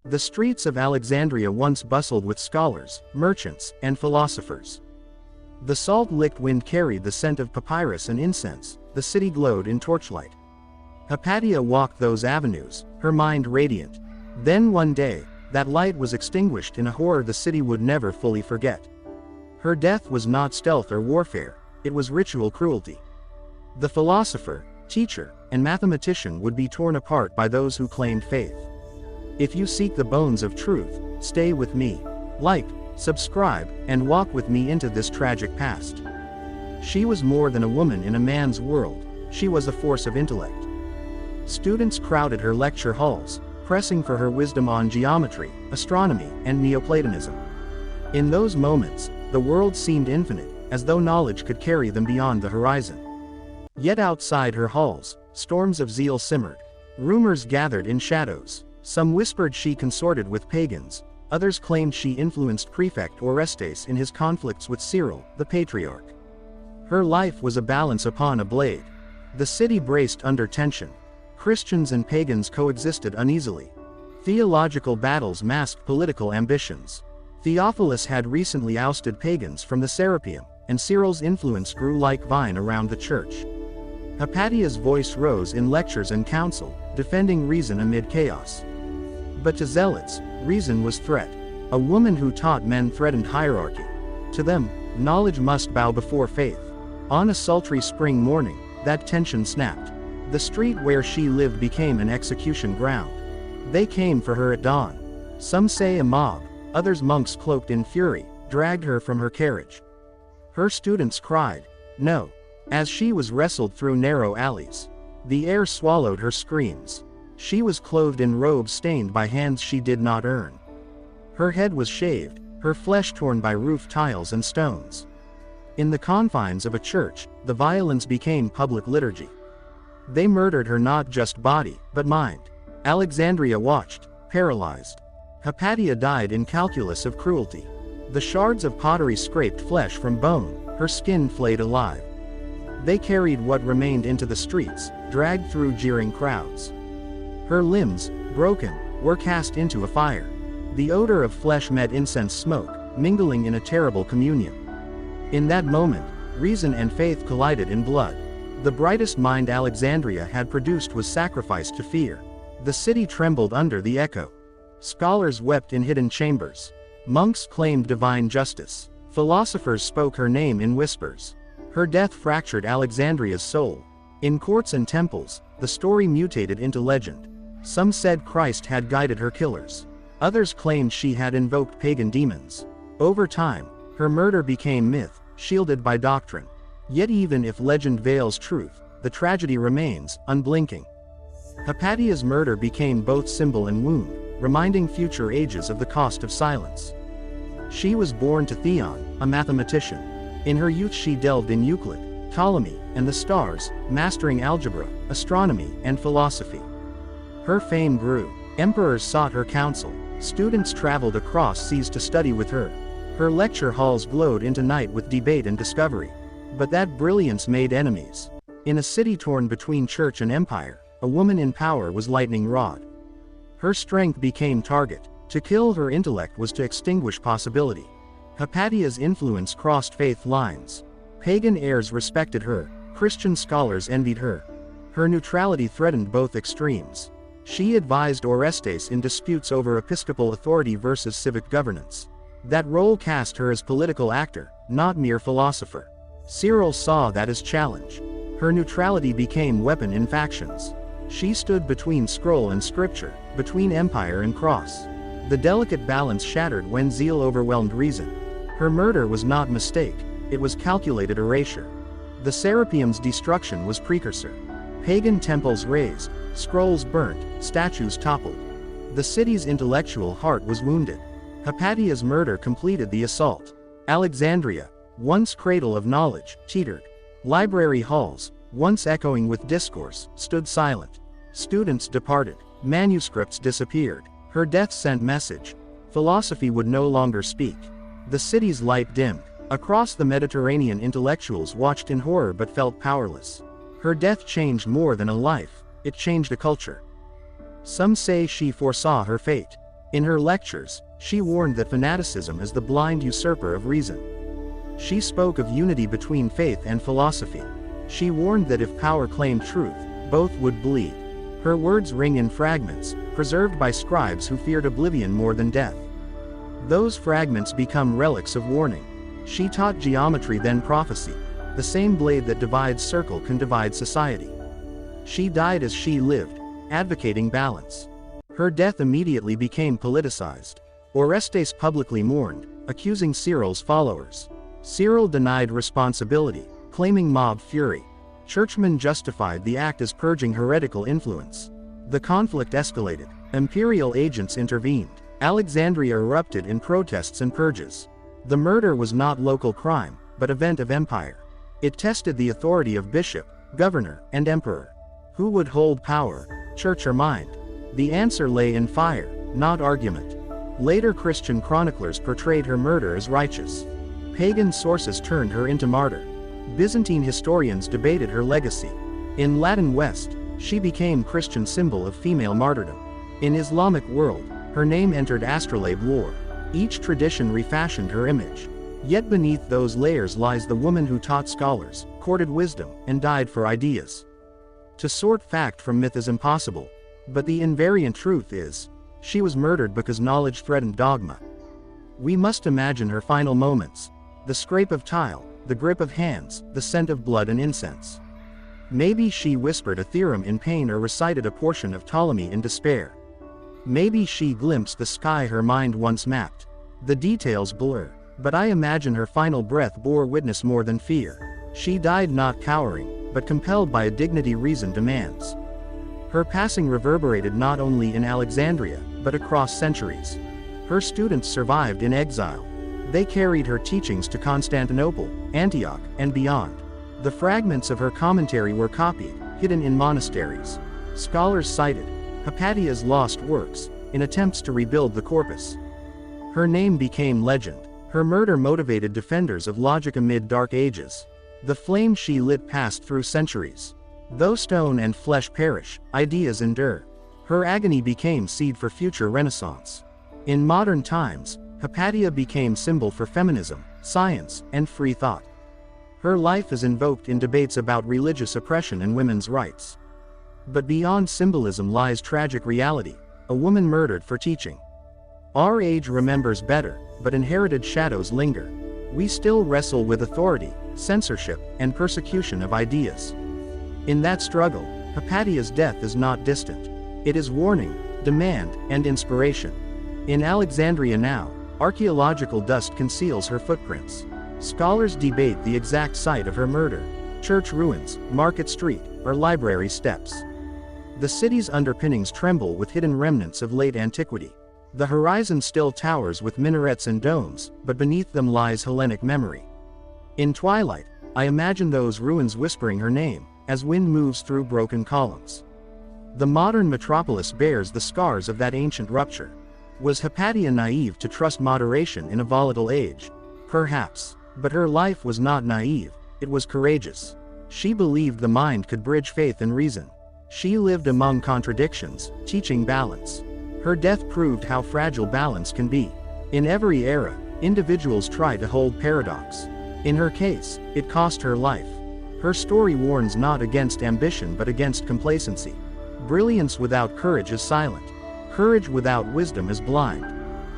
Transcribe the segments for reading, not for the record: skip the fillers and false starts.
The streets of Alexandria once bustled with scholars, merchants, and philosophers. The salt-licked wind carried the scent of papyrus and incense, the city glowed in torchlight. Hypatia walked those avenues, her mind radiant. Then one day, that light was extinguished in a horror the city would never fully forget. Her death was not stealth or warfare, it was ritual cruelty. The philosopher, teacher, and mathematician would be torn apart by those who claimed faith. If you seek the bones of truth, stay with me. Like, subscribe, and walk with me into this tragic past. She was more than a woman in a man's world, she was a force of intellect. Students crowded her lecture halls, pressing for her wisdom on geometry, astronomy, and Neoplatonism. In those moments, the world seemed infinite, as though knowledge could carry them beyond the horizon. Yet outside her halls, storms of zeal simmered. Rumors gathered in shadows. Some whispered she consorted with pagans, others claimed she influenced Prefect Orestes in his conflicts with Cyril, the Patriarch. Her life was a balance upon a blade. The city braced under tension. Christians and pagans coexisted uneasily. Theological battles masked political ambitions. Theophilus had recently ousted pagans from the Serapeum, and Cyril's influence grew like vine around the church. Hypatia's voice rose in lectures and council, defending reason amid chaos. But to zealots, reason was threat. A woman who taught men threatened hierarchy. To them, knowledge must bow before faith. On a sultry spring morning, that tension snapped. The street where she lived became an execution ground. They came for her at dawn. Some say a mob, others monks cloaked in fury, dragged her from her carriage. Her students cried, "No," as she was wrestled through narrow alleys. The air swallowed her screams. She was clothed in robes stained by hands she did not earn. Her head was shaved, her flesh torn by roof tiles and stones. In the confines of a church, the violence became public liturgy. They murdered her not just body, but mind. Alexandria watched, paralyzed. Hypatia died in calculus of cruelty. The shards of pottery scraped flesh from bone, her skin flayed alive. They carried what remained into the streets, dragged through jeering crowds. Her limbs, broken, were cast into a fire. The odor of flesh met incense smoke, mingling in a terrible communion. In that moment, reason and faith collided in blood. The brightest mind Alexandria had produced was sacrificed to fear. The city trembled under the echo. Scholars wept in hidden chambers. Monks claimed divine justice. Philosophers spoke her name in whispers. Her death fractured Alexandria's soul. In courts and temples, the story mutated into legend. Some said Christ had guided her killers. Others claimed she had invoked pagan demons. Over time, her murder became myth, shielded by doctrine. Yet even if legend veils truth, the tragedy remains, unblinking. Hypatia's murder became both symbol and wound, reminding future ages of the cost of silence. She was born to Theon, a mathematician. In her youth she delved in Euclid, Ptolemy, and the stars, mastering algebra, astronomy, and philosophy. Her fame grew. Emperors sought her counsel. Students traveled across seas to study with her. Her lecture halls glowed into night with debate and discovery. But that brilliance made enemies. In a city torn between church and empire, a woman in power was lightning rod. Her strength became target. To kill her intellect was to extinguish possibility. Hypatia's influence crossed faith lines. Pagan heirs respected her, Christian scholars envied her. Her neutrality threatened both extremes. She advised Orestes in disputes over episcopal authority versus civic governance. That role cast her as political actor, not mere philosopher. Cyril saw that as challenge. Her neutrality became weapon in factions. She stood between scroll and scripture, between empire and cross. The delicate balance shattered when zeal overwhelmed reason. Her murder was not mistake, it was calculated erasure. The Serapeum's destruction was precursor. Pagan temples razed, scrolls burnt, statues toppled. The city's intellectual heart was wounded. Hypatia's murder completed the assault. Alexandria, once cradle of knowledge, teetered. Library halls, once echoing with discourse, stood silent. Students departed. Manuscripts disappeared. Her death sent message. Philosophy would no longer speak. The city's light dimmed. Across the Mediterranean, intellectuals watched in horror but felt powerless. Her death changed more than a life, it changed a culture. Some say she foresaw her fate. In her lectures, she warned that fanaticism is the blind usurper of reason. She spoke of unity between faith and philosophy. She warned that if power claimed truth, both would bleed. Her words ring in fragments, preserved by scribes who feared oblivion more than death. Those fragments become relics of warning. She taught geometry, then prophecy. The same blade that divides circle can divide society. She died as she lived, advocating balance. Her death immediately became politicized. Orestes publicly mourned, accusing Cyril's followers. Cyril denied responsibility, claiming mob fury. Churchmen justified the act as purging heretical influence. The conflict escalated. Imperial agents intervened. Alexandria erupted in protests and purges. The murder was not local crime, but event of empire. It tested the authority of bishop, governor, and emperor. Who would hold power, church or mind? The answer lay in fire, not argument. Later Christian chroniclers portrayed her murder as righteous. Pagan sources turned her into martyr. Byzantine historians debated her legacy. In Latin West, she became Christian symbol of female martyrdom. In Islamic world, her name entered astrolabe lore. Each tradition refashioned her image. Yet beneath those layers lies the woman who taught scholars, courted wisdom, and died for ideas. To sort fact from myth is impossible, but the invariant truth is, she was murdered because knowledge threatened dogma. We must imagine her final moments. The scrape of tile, the grip of hands, the scent of blood and incense. Maybe she whispered a theorem in pain or recited a portion of Ptolemy in despair. Maybe she glimpsed the sky her mind once mapped. The details blur, but I imagine her final breath bore witness more than fear. She died not cowering, but compelled by a dignity reason demands. Her passing reverberated not only in Alexandria, but across centuries. Her students survived in exile. They carried her teachings to Constantinople, Antioch, and beyond. The fragments of her commentary were copied, hidden in monasteries. Scholars cited Hypatia's lost works in attempts to rebuild the corpus. Her name became legend. Her murder motivated defenders of logic amid dark ages. The flame she lit passed through centuries. Though stone and flesh perish, ideas endure. Her agony became seed for future renaissance. In modern times, Hypatia became symbol for feminism, science, and free thought. Her life is invoked in debates about religious oppression and women's rights. But beyond symbolism lies tragic reality, a woman murdered for teaching. Our age remembers better, but inherited shadows linger. We still wrestle with authority, censorship, and persecution of ideas. In that struggle, Hypatia's death is not distant. It is warning, demand, and inspiration. In Alexandria now, archaeological dust conceals her footprints. Scholars debate the exact site of her murder: church ruins, market street, or library steps. The city's underpinnings tremble with hidden remnants of late antiquity. The horizon still towers with minarets and domes, but beneath them lies Hellenic memory. In twilight, I imagine those ruins whispering her name, as wind moves through broken columns. The modern metropolis bears the scars of that ancient rupture. Was Hypatia naive to trust moderation in a volatile age? Perhaps. But her life was not naive, it was courageous. She believed the mind could bridge faith and reason. She lived among contradictions, teaching balance. Her death proved how fragile balance can be. In every era, individuals try to hold paradox. In her case, it cost her life. Her story warns not against ambition but against complacency. Brilliance without courage is silent. Courage without wisdom is blind.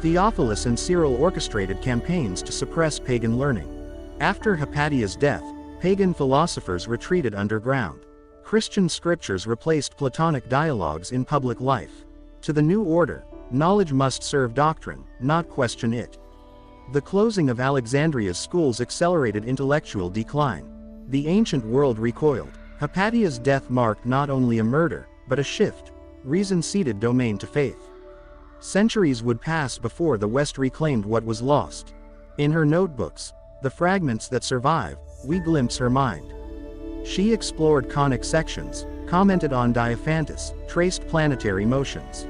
Theophilus and Cyril orchestrated campaigns to suppress pagan learning. After Hypatia's death, pagan philosophers retreated underground. Christian scriptures replaced Platonic dialogues in public life. To the new order, knowledge must serve doctrine, not question it. The closing of Alexandria's schools accelerated intellectual decline. The ancient world recoiled. Hypatia's death marked not only a murder, but a shift. Reason ceded domain to faith. Centuries would pass before the West reclaimed what was lost. In her notebooks, the fragments that survive, we glimpse her mind. She explored conic sections, commented on Diophantus, traced planetary motions.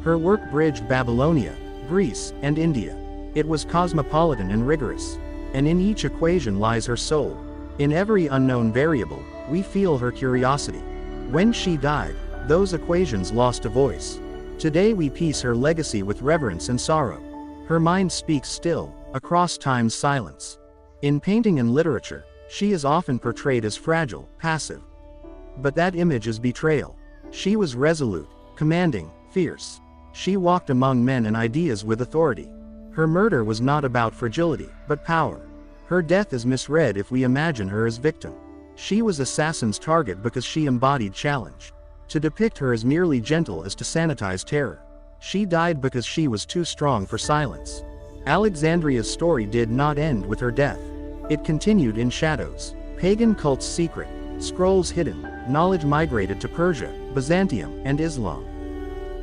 Her work bridged Babylonia, Greece, and India. It was cosmopolitan and rigorous. And in each equation lies her soul. In every unknown variable, we feel her curiosity. When she died, those equations lost a voice. Today we piece her legacy with reverence and sorrow. Her mind speaks still, across time's silence. In painting and literature, she is often portrayed as fragile, passive. But that image is betrayal. She was resolute, commanding, fierce. She walked among men and ideas with authority. Her murder was not about fragility, but power. Her death is misread if we imagine her as victim. She was assassin's target because she embodied challenge. To depict her as merely gentle is to sanitize terror. She died because she was too strong for silence. Alexandria's story did not end with her death. It continued in shadows. Pagan cults secret, scrolls hidden, knowledge migrated to Persia, Byzantium, and Islam.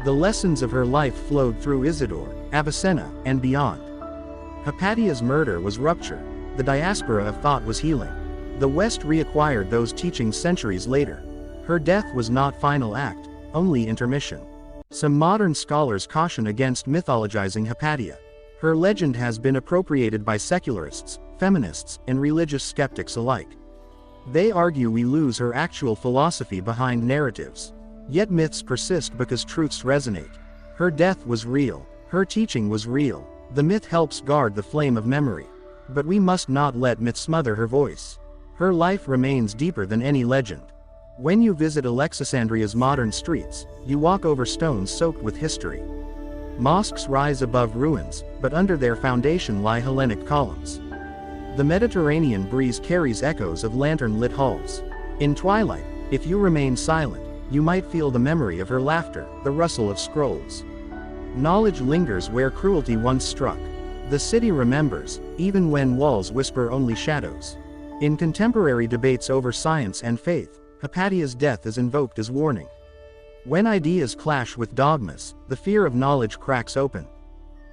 The lessons of her life flowed through Isidore, Avicenna, and beyond. Hypatia's murder was rupture. The diaspora of thought was healing. The West reacquired those teachings centuries later. Her death was not final act, only intermission. Some modern scholars caution against mythologizing Hypatia. Her legend has been appropriated by secularists, feminists, and religious skeptics alike. They argue we lose her actual philosophy behind narratives. Yet myths persist because truths resonate. Her death was real. Her teaching was real. The myth helps guard the flame of memory. But we must not let myth smother her voice. Her life remains deeper than any legend. When you visit Alexandria's modern streets, you walk over stones soaked with history. Mosques rise above ruins, but under their foundation lie Hellenic columns. The Mediterranean breeze carries echoes of lantern-lit halls. In twilight, if you remain silent, you might feel the memory of her laughter, the rustle of scrolls. Knowledge lingers where cruelty once struck. The city remembers, even when walls whisper only shadows. In contemporary debates over science and faith, Hypatia's death is invoked as warning. When ideas clash with dogmas, the fear of knowledge cracks open.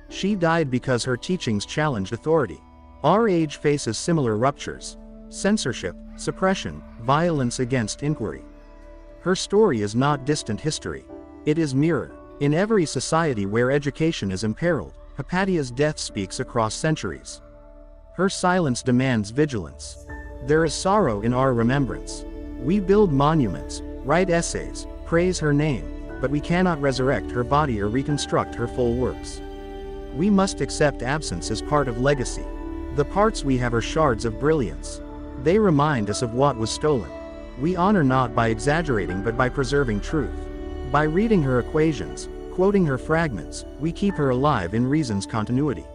She died because her teachings challenged authority. Our age faces similar ruptures: censorship, suppression, violence against inquiry. Her story is not distant history. It is mirror. In every society where education is imperiled, Hypatia's death speaks across centuries. Her silence demands vigilance. There is sorrow in our remembrance. We build monuments, write essays, praise her name, but we cannot resurrect her body or reconstruct her full works. We must accept absence as part of legacy. The parts we have are shards of brilliance. They remind us of what was stolen. We honor not by exaggerating but by preserving truth. By reading her equations, quoting her fragments, we keep her alive in reason's continuity.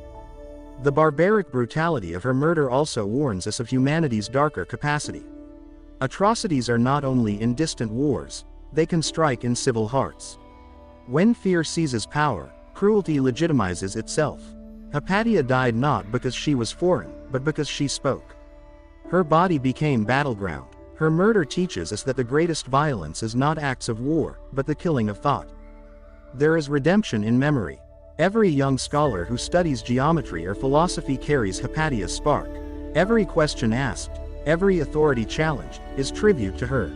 The barbaric brutality of her murder also warns us of humanity's darker capacity. Atrocities are not only in distant wars, they can strike in civil hearts. When fear seizes power, cruelty legitimizes itself. Hypatia died not because she was foreign, but because she spoke. Her body became battleground. Her murder teaches us that the greatest violence is not acts of war, but the killing of thought. There is redemption in memory. Every young scholar who studies geometry or philosophy carries Hypatia's spark. Every question asked, every authority challenged, is tribute to her.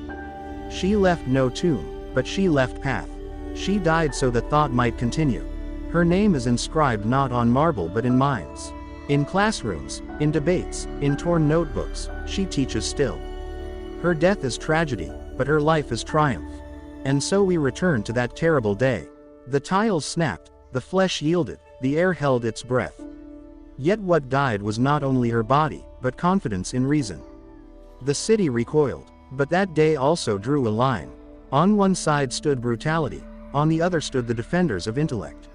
She left no tomb, but she left path. She died so that thought might continue. Her name is inscribed not on marble but in minds. In classrooms, in debates, in torn notebooks, she teaches still. Her death is tragedy, but her life is triumph. And so we return to that terrible day. The tiles snapped, the flesh yielded, the air held its breath. Yet what died was not only her body, but confidence in reason. The city recoiled, but that day also drew a line. On one side stood brutality, on the other stood the defenders of intellect.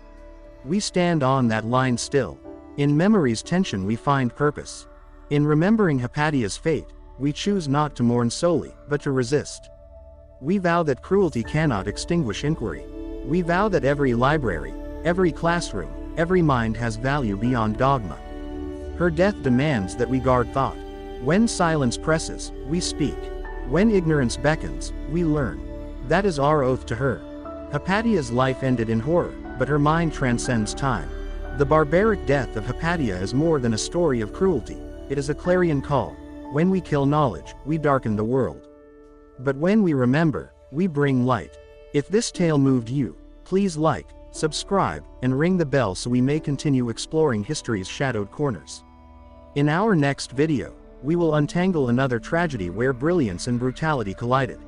We stand on that line still. In memory's tension we find purpose. In remembering Hypatia's fate, we choose not to mourn solely, but to resist. We vow that cruelty cannot extinguish inquiry. We vow that every library, every classroom, every mind has value beyond dogma. Her death demands that we guard thought. When silence presses, we speak. When ignorance beckons, we learn. That is our oath to her. Hypatia's life ended in horror, but her mind transcends time. The barbaric death of Hypatia is more than a story of cruelty. It is a clarion call. When we kill knowledge, we darken the world. But when we remember, we bring light. If this tale moved you, please like, subscribe, and ring the bell so we may continue exploring history's shadowed corners. In our next video, we will untangle another tragedy where brilliance and brutality collided.